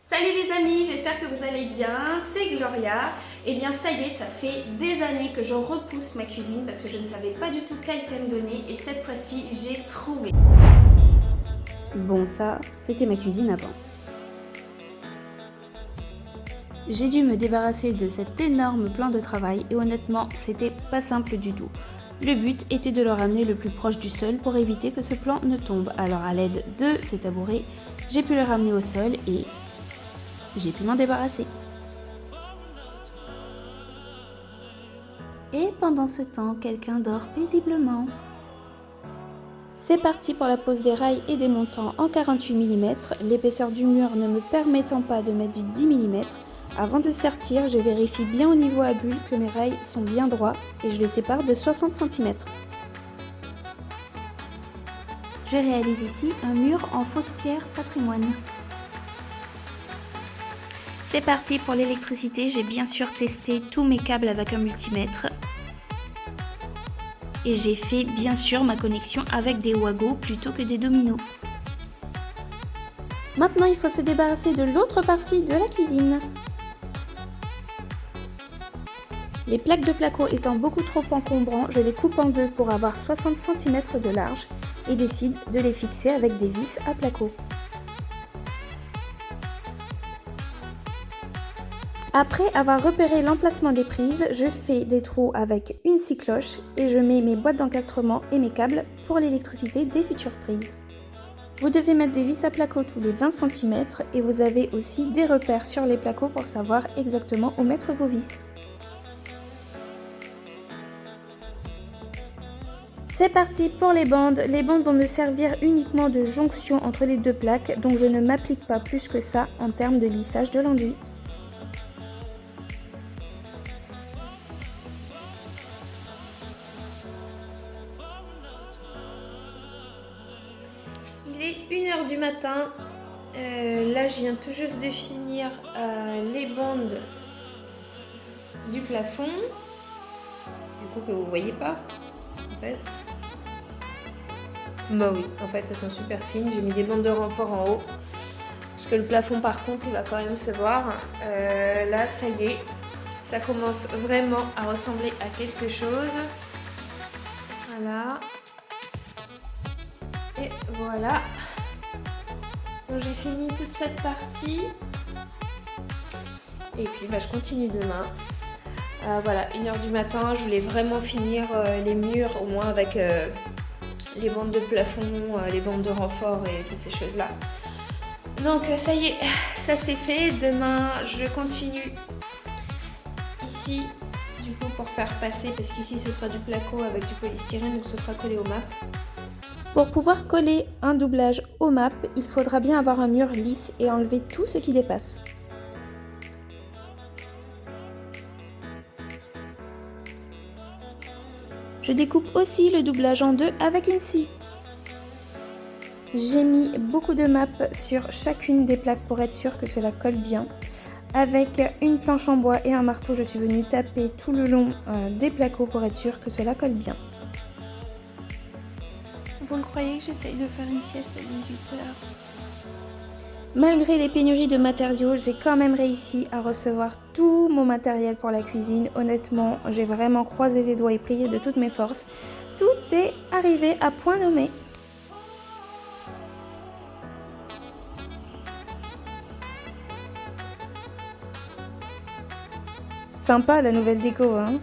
Salut les amis, j'espère que vous allez bien, c'est Gloria. Et bien ça y est, ça fait des années que je repousse ma cuisine parce que je ne savais pas du tout quel thème donner et cette fois-ci j'ai trouvé. Bon ça, c'était ma cuisine avant. J'ai dû me débarrasser de cet énorme plan de travail et honnêtement, c'était pas simple du tout. Le but était de le ramener le plus proche du sol pour éviter que ce plan ne tombe. Alors à l'aide de ces tabourets, j'ai pu le ramener au sol et j'ai pu m'en débarrasser. Et pendant ce temps, quelqu'un dort paisiblement. C'est parti pour la pose des rails et des montants en 48 mm, l'épaisseur du mur ne me permettant pas de mettre du 10 mm. Avant de sertir, je vérifie bien au niveau à bulle que mes rails sont bien droits et je les sépare de 60 cm. Je réalise ici un mur en fausse pierre patrimoine. C'est parti pour l'électricité, j'ai bien sûr testé tous mes câbles avec un multimètre. Et j'ai fait bien sûr ma connexion avec des Wago plutôt que des dominos. Maintenant il faut se débarrasser de l'autre partie de la cuisine. Les plaques de placo étant beaucoup trop encombrants, je les coupe en deux pour avoir 60 cm de large et décide de les fixer avec des vis à placo. Après avoir repéré l'emplacement des prises, je fais des trous avec une scie cloche et je mets mes boîtes d'encastrement et mes câbles pour l'électricité des futures prises. Vous devez mettre des vis à placo tous les 20 cm et vous avez aussi des repères sur les placos pour savoir exactement où mettre vos vis. C'est parti pour les bandes. Les bandes vont me servir uniquement de jonction entre les deux plaques, donc je ne m'applique pas plus que ça en termes de lissage de l'enduit. Il est 1h du matin, là je viens tout juste de finir les bandes du plafond, du coup que vous voyez pas en fait. Bah oui, en fait elles sont super fines, j'ai mis des bandes de renfort en haut, parce que le plafond par contre il va quand même se voir. Là ça y est, ça commence vraiment à ressembler à quelque chose. Voilà. Et voilà. Donc j'ai fini toute cette partie. Et puis bah, je continue demain. Voilà, 1h du matin, je voulais vraiment finir les murs, au moins avec les bandes de plafond, les bandes de renfort et toutes ces choses-là. Donc ça y est, ça c'est fait. Demain, je continue ici, du coup pour faire passer, parce qu'ici ce sera du placo avec du polystyrène, donc ce sera collé au map. Pour pouvoir coller un doublage au map, il faudra bien avoir un mur lisse et enlever tout ce qui dépasse. Je découpe aussi le doublage en deux avec une scie. J'ai mis beaucoup de maps sur chacune des plaques pour être sûr que cela colle bien. Avec une planche en bois et un marteau, je suis venue taper tout le long des placos pour être sûr que cela colle bien. Vous le croyez que j'essaye de faire une sieste à 18h? Malgré les pénuries de matériaux, j'ai quand même réussi à recevoir tout mon matériel pour la cuisine. Honnêtement, j'ai vraiment croisé les doigts et prié de toutes mes forces. Tout est arrivé à point nommé. Sympa la nouvelle déco, hein?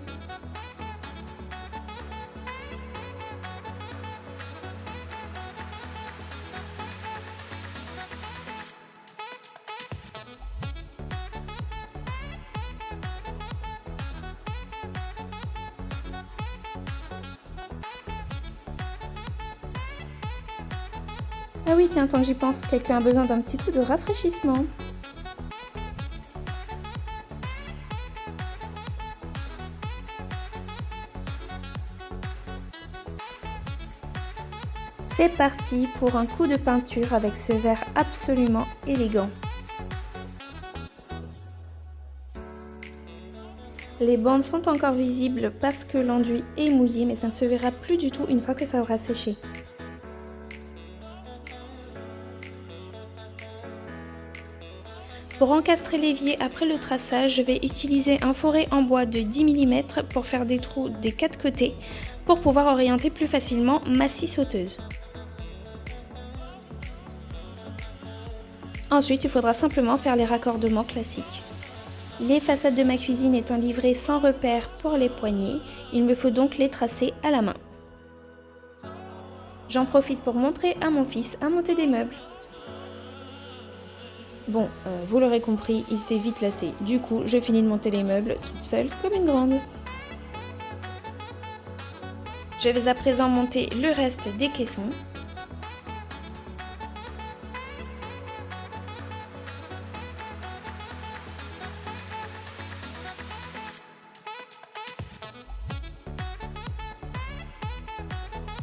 Ah oui, tiens, tant que j'y pense, quelqu'un a besoin d'un petit coup de rafraîchissement. C'est parti pour un coup de peinture avec ce verre absolument élégant. Les bandes sont encore visibles parce que l'enduit est mouillé, mais ça ne se verra plus du tout une fois que ça aura séché. Pour encastrer l'évier après le traçage, je vais utiliser un fourré en bois de 10 mm pour faire des trous des 4 côtés pour pouvoir orienter plus facilement ma scie sauteuse. Ensuite, il faudra simplement faire les raccordements classiques. Les façades de ma cuisine étant livrées sans repère pour les poignées, il me faut donc les tracer à la main. J'en profite pour montrer à mon fils à monter des meubles. Bon, vous l'aurez compris, il s'est vite lassé. Du coup, je finis de monter les meubles toute seule comme une grande. Je vais à présent monter le reste des caissons.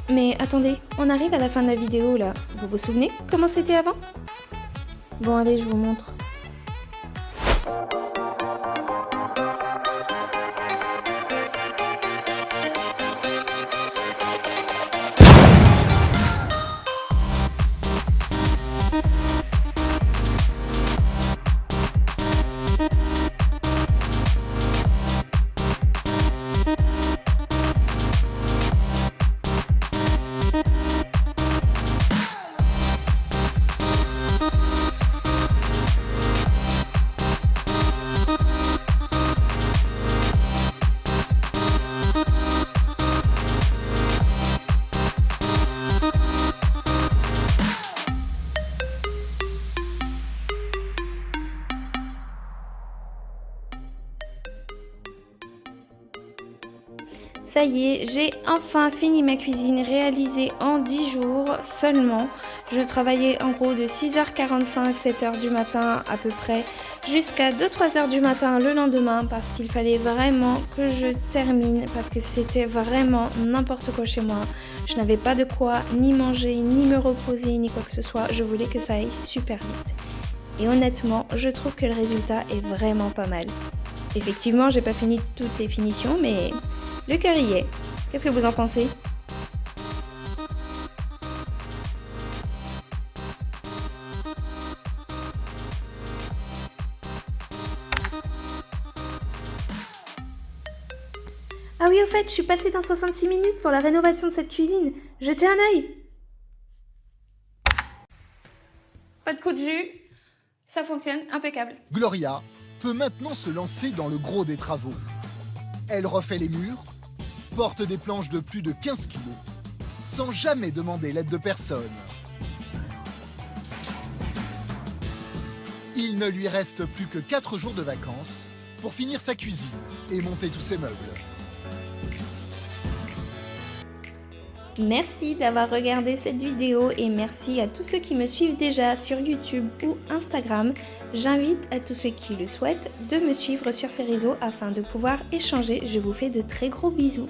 Mais attendez, on arrive à la fin de la vidéo là. Vous vous souvenez comment c'était avant? Bon allez, je vous montre. Ça y est, j'ai enfin fini ma cuisine réalisée en 10 jours seulement. Je travaillais en gros de 6h45, 7h du matin à peu près, jusqu'à 2-3h du matin le lendemain parce qu'il fallait vraiment que je termine, parce que c'était vraiment n'importe quoi chez moi. Je n'avais pas de quoi ni manger, ni me reposer, ni quoi que ce soit. Je voulais que ça aille super vite. Et honnêtement, je trouve que le résultat est vraiment pas mal. Effectivement, j'ai pas fini toutes les finitions, mais le cœur y est. Qu'est-ce que vous en pensez? Ah oui, au fait, je suis passée dans 66 minutes pour la rénovation de cette cuisine. Jetez un œil. Pas de coup de jus. Ça fonctionne, impeccable. Gloria peut maintenant se lancer dans le gros des travaux. Elle refait les murs, porte des planches de plus de 15 kg, sans jamais demander l'aide de personne. Il ne lui reste plus que 4 jours de vacances pour finir sa cuisine et monter tous ses meubles. Merci d'avoir regardé cette vidéo et merci à tous ceux qui me suivent déjà sur YouTube ou Instagram. J'invite à tous ceux qui le souhaitent de me suivre sur ces réseaux afin de pouvoir échanger. Je vous fais de très gros bisous.